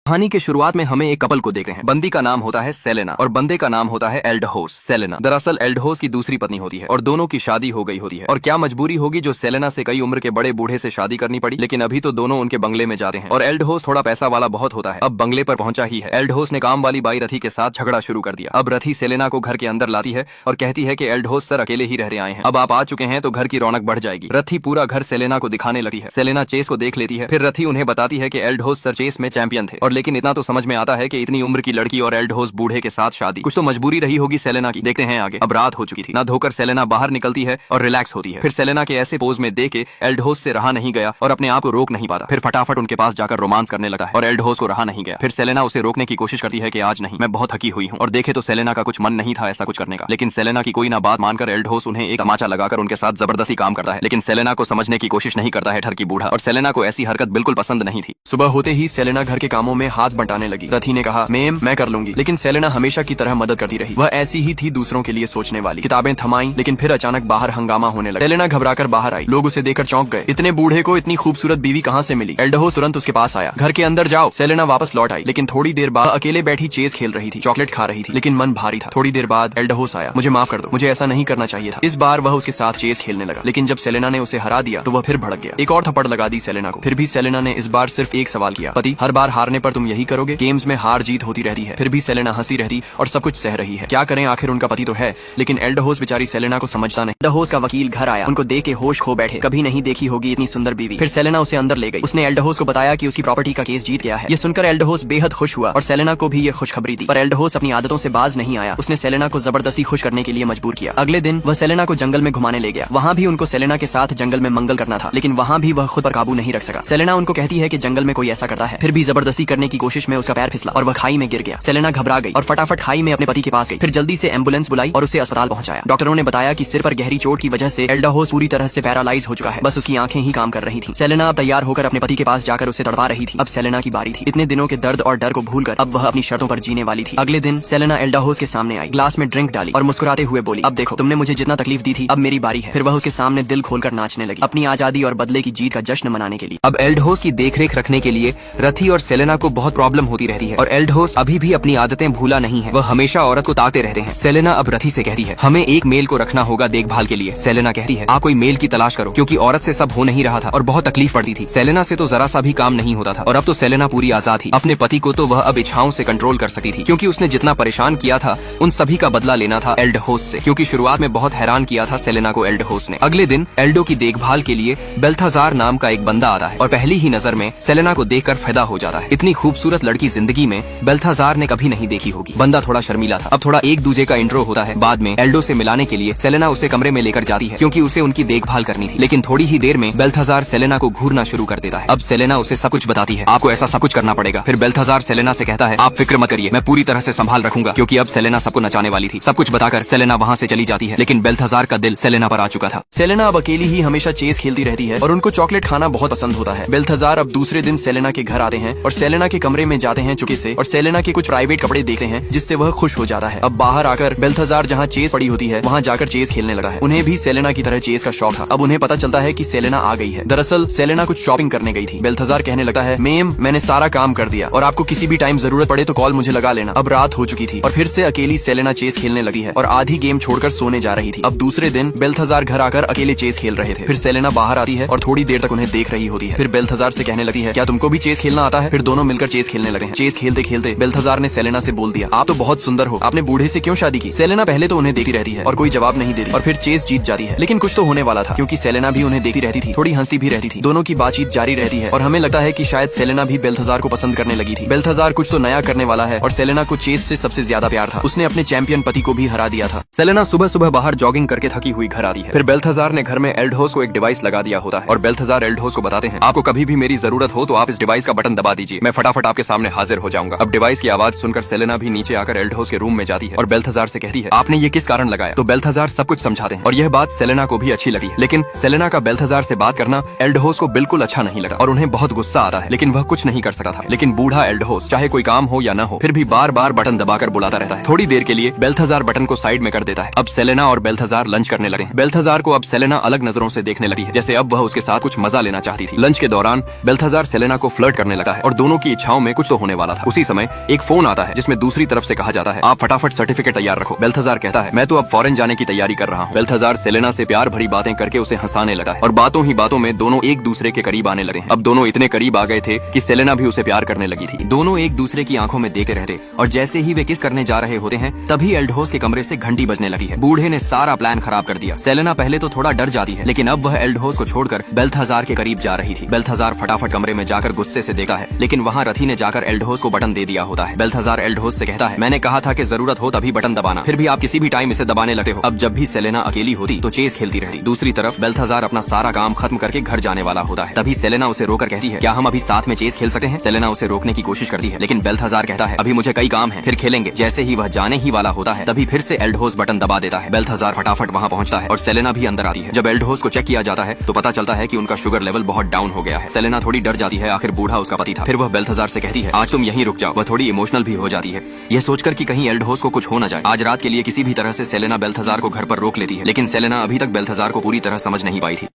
कहानी के शुरुआत में हमें एक कपल को देखते हैं। बंदी का नाम होता है सेलेना और बंदे का नाम होता है एल्डहोस। सेलेना दरअसल एल्डहोस की दूसरी पत्नी होती है और दोनों की शादी हो गई होती है। और क्या मजबूरी होगी जो सेलेना से कई उम्र के बड़े बूढ़े से शादी करनी पड़ी। लेकिन अभी तो दोनों उनके बंगले में जाते हैं और एल्डहोस थोड़ा पैसा वाला बहुत होता है। अब बंगले पर पहुंचा ही है। एल्डहोस ने काम वाली बाई रथी के साथ झगड़ा शुरू कर दिया। अब रथी सेलेना को घर के अंदर लाती है और कहती है कि एल्डहोस सर अकेले ही रहते आए हैं, अब आप आ चुके हैं तो घर की रौनक बढ़ जाएगी। रथी पूरा घर सेलेना को दिखाने लगती है। सेलेना चेस को देख लेती है। फिर रथी उन्हें बताती है कि एल्डहोस सर चेस में चैंपियन थे। और लेकिन इतना तो समझ में आता है कि इतनी उम्र की लड़की और एल्डहोस बूढ़े के साथ शादी, कुछ तो मजबूरी रही होगी सेलेना की। देखते हैं आगे। अब रात हो चुकी थी। ना धोकर सेलेना बाहर निकलती है और रिलैक्स होती है। फिर सेलेना के ऐसे पोज में देख के एल्डहोस से रहा नहीं गया और अपने आप को रोक नहीं पाता। फिर फटाफट उनके पास जाकर रोमांस करने लगा है और एल्डहोस को रहा नहीं गया। फिर सेलेना उसे रोकने की कोशिश करती है कि आज नहीं, मैं बहुत थकी हुई हूँ। और देखे तो सेलेना का कुछ मन नहीं था ऐसा कुछ करने का। लेकिन सेलेना की कोई ना बात मानकर एल्डहोस उन्हें एक तमाचा लगाकर उनके साथ जबरदस्ती काम करता है। लेकिन सेलेना को समझने की कोशिश नहीं करता है ठरकी बूढ़ा, और सेलेना को ऐसी हरकत बिल्कुल पसंद नहीं थी। सुबह होते ही सेलेना घर के कामों में हाथ बंटाने लगी। रथी ने कहा, मेम मैं कर लूंगी। लेकिन सेलेना हमेशा की तरह मदद करती रही। वह ऐसी ही थी, दूसरों के लिए सोचने वाली। किताबें थमाई, लेकिन फिर अचानक बाहर हंगामा होने लगा। सेलेना घबराकर बाहर आई। लोग उसे देखकर चौंक गए। इतने बूढ़े को इतनी खूबसूरत बीवी कहाँ से मिली? एल्डहोस तुरंत उसके पास आया। घर के अंदर जाओ। सेलेना वापस लौट आई। लेकिन थोड़ी देर बाद अकेले बैठी चेस खेल रही थी, चॉकलेट खा रही थी, लेकिन मन भारी था। थोड़ी देर बाद एल्डहोस आया। मुझे माफ कर दो, मुझे ऐसा नहीं करना चाहिए था। इस बार वह उसके साथ चेस खेलने लगा। लेकिन जब सेलेना ने उसे हरा दिया तो वह फिर भड़क गया। एक और थप्पड़ लगा दी सेलेना को। फिर भी सेलेना ने इस बार सिर्फ एक सवाल किया, पति हर बार हारने पर तुम यही करोगे? गेम्स में हार जीत होती रहती है। फिर भी सेलेना हंसी रहती और सब कुछ सह रही है। क्या करें, आखिर उनका पति तो है। लेकिन एल्डहोस बेचारी सेलेना को समझता नहीं। एल्डहोस का वकील घर आया। उनको देख के होश खो बैठे। कभी नहीं देखी होगी इतनी सुंदर बीवी। फिर सेलेना उसे अंदर ले गई। उसने एल्डहोस को बताया कि उसकी प्रॉपर्टी का केस जीत गया है। ये सुनकर एल्डहोस बेहद खुश हुआ और सेलेना को भी ये खुशखबरी दी। पर एल्डहोस अपनी आदतों से बाज नहीं आया। उसने सेलेना को जबरदस्ती खुश करने के लिए मजबूर किया। अगले दिन वह सेलेना को जंगल में घुमाने ले गया। वहाँ भी उनको सेलेना के साथ जंगल में मंगल करना था, लेकिन वहाँ भी वह खुद पर काबू नहीं रख सका। सेलेना उनको कहती है कि जंगल में कोई ऐसा करता है। फिर भी जबरदस्ती करने की कोशिश में उसका पैर फिसला और वह खाई में गिर गया। सेलेना घबरा गई और फटाफट खाई में अपने पति के पास गई। फिर जल्दी से एम्बुलेंस बुलाई और उसे अस्पताल पहुंचाया। डॉक्टरों ने बताया कि सिर पर गहरी चोट की वजह से एल्डहोस पूरी तरह से पैरालाइज हो चुका है। बस उसकी आंखें ही काम कर रही थी। सेलेना अब तैयार होकर अपने पति के पास जाकर उसे तड़पा रही थी। अब सेलेना की बारी थी। इतने दिनों के दर्द और डर को भूलकर अब वह अपनी शर्तों पर जीने वाली थी। अगले दिन सेलेना एल्डहोस के सामने आई, ग्लास में ड्रिंक डाली और मुस्कुराते हुए बोली, अब देखो तुमने मुझे जितना तकलीफ दी थी, अब मेरी बारी है। फिर वह उसके सामने दिल खोलकर नाचने लगी, अपनी आजादी और बदले की जीत का जश्न मनाने के लिए। अब एल्डहोस की देखरेख रखने के लिए रथी और सेलेना को बहुत प्रॉब्लम होती रहती है और एल्डहोस अभी भी अपनी आदतें भूला नहीं है। वह हमेशा औरत को ताकते रहते हैं। सेलेना अब रथी से कहती है, हमें एक मेल को रखना होगा देखभाल के लिए। सेलेना कहती है, आप कोई मेल की तलाश करो, क्योंकि औरत से सब हो नहीं रहा था और बहुत तकलीफ पड़ती थी। सेलेना से तो जरा सा भी काम नहीं होता था और अब तो सेलेना पूरी आजाद थी। अपने पति को तो वह अब इच्छाओं से कंट्रोल कर सकती थी, क्योंकि उसने जितना परेशान किया था उन सभी का बदला लेना था एल्डहोस से, क्योंकि शुरुआत में बहुत हैरान किया था सेलेना को एल्डहोस ने। अगले दिन एल्डो की देखभाल के लिए बेल्थाजार नाम का एक बंदा आता है और पहली ही नजर में सेलेना को देखकर फिदा हो जाता है। इतनी खूबसूरत लड़की जिंदगी में बेल्थाजार ने कभी नहीं देखी होगी। बंदा थोड़ा शर्मीला था। अब थोड़ा एक दूजे का इंट्रो होता है। बाद में एल्डो से मिलाने के लिए सेलेना उसे कमरे में लेकर जाती है, क्योंकि उसे उनकी देखभाल करनी थी। लेकिन थोड़ी ही देर में बेल्थाजार सेलेना को घूरना शुरू कर देता है। अब सेलेना उसे सब कुछ बताती है, आपको ऐसा सब कुछ करना पड़ेगा। फिर बेल्थाजार सेलेना से कहता है, आप फिक्र मत करिए, मैं पूरी तरह से संभाल रखूंगा, क्योंकि अब सेलेना सबको नचाने वाली थी। सब कुछ बताकर सेलेना वहाँ से चली जाती है। लेकिन बेल्थाजार का दिल सेलेना पर आ चुका था। सेलेना अब अकेली ही हमेशा चेस खेलती रहती है और उनको चॉकलेट खाना बहुत पसंद होता है। बेल्थाजार अब दूसरे दिन सेलेना के घर आते हैं और सेलेना के कमरे में जाते हैं चुपके से और सेलेना के कुछ प्राइवेट कपड़े देखते हैं, जिससे वह खुश हो जाता है। अब बाहर आकर बेल्थाजार जहाँ चेस पड़ी होती है वहाँ जाकर चेस खेलने लगता है। उन्हें भी सेलेना की तरह चेस का शौक था। अब उन्हें पता चलता है कि सेलेना आ गई है। दरअसल सेलेना कुछ शॉपिंग करने गई थी। बेल्थाजार कहने लगता है, मेम मैंने सारा काम कर दिया और आपको किसी भी टाइम जरूरत पड़े तो कॉल मुझे लगा लेना। अब रात हो चुकी थी और फिर से अकेली सेलेना चेस खेलने लगी है और आधी गेम छोड़कर सोने जा रही थी। अब दूसरे दिन बेल्थाजार घर आकर अकेले चेस खेल रहे थे। फिर सेलेना बाहर आती है और थोड़ी देर तक उन्हें देख रही होती है। फिर बेल्थाजार से कहने लगती है, क्या तुमको भी चेस खेलना आता है? फिर दोनों मिलकर चेस खेलने लगे हैं। चेस खेलते खेलते बेल्थाजार ने सेलेना से बोल दिया, आप तो बहुत सुंदर हो, आपने बूढ़े से क्यों शादी की? सेलेना पहले तो उन्हें देखती रहती है और कोई जवाब नहीं देती और फिर चेस जीत जाती है। लेकिन कुछ तो होने वाला था, क्योंकि सेलेना भी उन्हें देखती रहती थी, थोड़ी हंसती भी रहती थी। दोनों की बातचीत जारी रहती है और हमें लगता है कि शायद सेलेना भी बेल्थाजार को पसंद करने लगी थी। बेल्थाजार कुछ तो नया करने वाला है और सेलेना को चेस से सबसे ज्यादा प्यार था। उसने अपने चैंपियन पति को भी हरा दिया था। सेलेना सुबह सुबह बाहर जॉगिंग करके थकी हुई घर आती है। फिर बेल्थाजार ने घर में एल्डहोस को एक डिवाइस लगा दिया होता है और बेल्थाजार एल्डहोस को बताते हैं, आपको कभी भी मेरी जरूरत हो तो आप इस डिवाइस का बटन दबा दीजिए, मैं फटाफट आपके सामने हाजिर हो जाऊंगा। अब डिवाइस की आवाज सुनकर सेलेना भी नीचे आकर एल्डहोस के रूम में जाती है और बेल्थाजार से कहती है, आपने ये किस कारण लगाया? तो बेल्थाजार सब कुछ समझाते हैं और यह बात सेलेना को भी अच्छी लगी है। लेकिन सेलेना का बेल्थाजार से बात करना एल्डहोस को बिल्कुल अच्छा नहीं लगा और उन्हें बहुत गुस्सा आता है। लेकिन वह कुछ नहीं कर सकता था। लेकिन बूढ़ा एल्डहोस चाहे कोई काम हो या न हो फिर भी बार बार बटन दबाकर बुलाता रहता है। थोड़ी देर के लिए बेल्थाजार बटन को साइड में कर देता है। अब सेलेना और बेल्थाजार लंच करने लगे हैं। बेल्थाजार को अब सेलेना अलग नजरों से देखने लगी है, जैसे अब वह उसके साथ कुछ मजा लेना चाहती थी। लंच के दौरान बेल्थाजार सेलेना को फ्लर्ट करने लगा है और दोनों की इच्छाओं में कुछ तो होने वाला था। उसी समय एक फोन आता है जिसमें दूसरी तरफ से कहा जाता है, आप फटाफट सर्टिफिकेट तैयार रखो। बेल्थाजार कहता है, मैं तो अब फॉरेन जाने की तैयारी कर रहा हूँ। बेल्थाजार सेलेना से प्यार भरी बातें करके उसे हंसाने लगा है और बातों ही बातों में दोनों एक दूसरे के करीब आने लगे हैं। अब दोनों इतने करीब आ गए थे कि सेलेना भी उसे प्यार करने लगी थी। दोनों एक दूसरे की आंखों में देखते रहते और जैसे ही वे किस करने जा रहे होते हैं तभी एल्डहोस के कमरे से घंटी बजने लगती है। बूढ़े ने सारा प्लान खराब कर दिया। सेलेना पहले तो थोड़ा डर जाती है, लेकिन अब वह एल्डहोस को छोड़कर बेल्थाजार के करीब जा रही थी। बेल्थाजार फटाफट कमरे में जाकर गुस्से से देखता है, लेकिन वहाँ रथी ने जाकर एल्डहोस को बटन दे दिया होता है। बेल्थाजार एल्डहोस से कहता है, मैंने कहा था कि जरूरत हो तभी बटन दबाना, फिर भी आप किसी भी टाइम इसे दबाने लगते हो। अब जब भी सेलेना अकेली होती तो चेस खेलती रहती। दूसरी तरफ बेल्थाजार अपना सारा काम खत्म करके घर जाने वाला होता है। तभी सेलेना उसे रोकर कहती है, क्या हम अभी साथ में चेस खेल सकते हैं? सेलेना उसे रोकने की कोशिश करती है, लेकिन बेल्थाजार कहता है, अभी मुझे कई काम है, फिर खेलेंगे। जैसे ही वह जाने ही वाला होता है तभी फिर से एल्डहोस बटन दबा देता है। बेल्थाजार फटाफट वहाँ पहुँचता है और सेलेना भी अंदर आती है। जब एल्डहोस को चेक किया जाता है तो पता चलता है कि उनका शुगर लेवल बहुत डाउन हो गया है। सेलेना थोड़ी डर जाती है, आखिर बूढ़ा उसका पति था। फिर वह बेल्थाजार से कहती है, आज तुम यहीं रुक जाओ। वह थोड़ी इमोशनल भी हो जाती है, यह सोचकर कि कहीं एल्डहोस को कुछ हो न जाए। आज रात के लिए किसी भी तरह से सेलेना बेल्थाजार को घर पर रोक लेती है, लेकिन सेलेना अभी तक बेल्थाजार को पूरी तरह समझ नहीं पाई थी।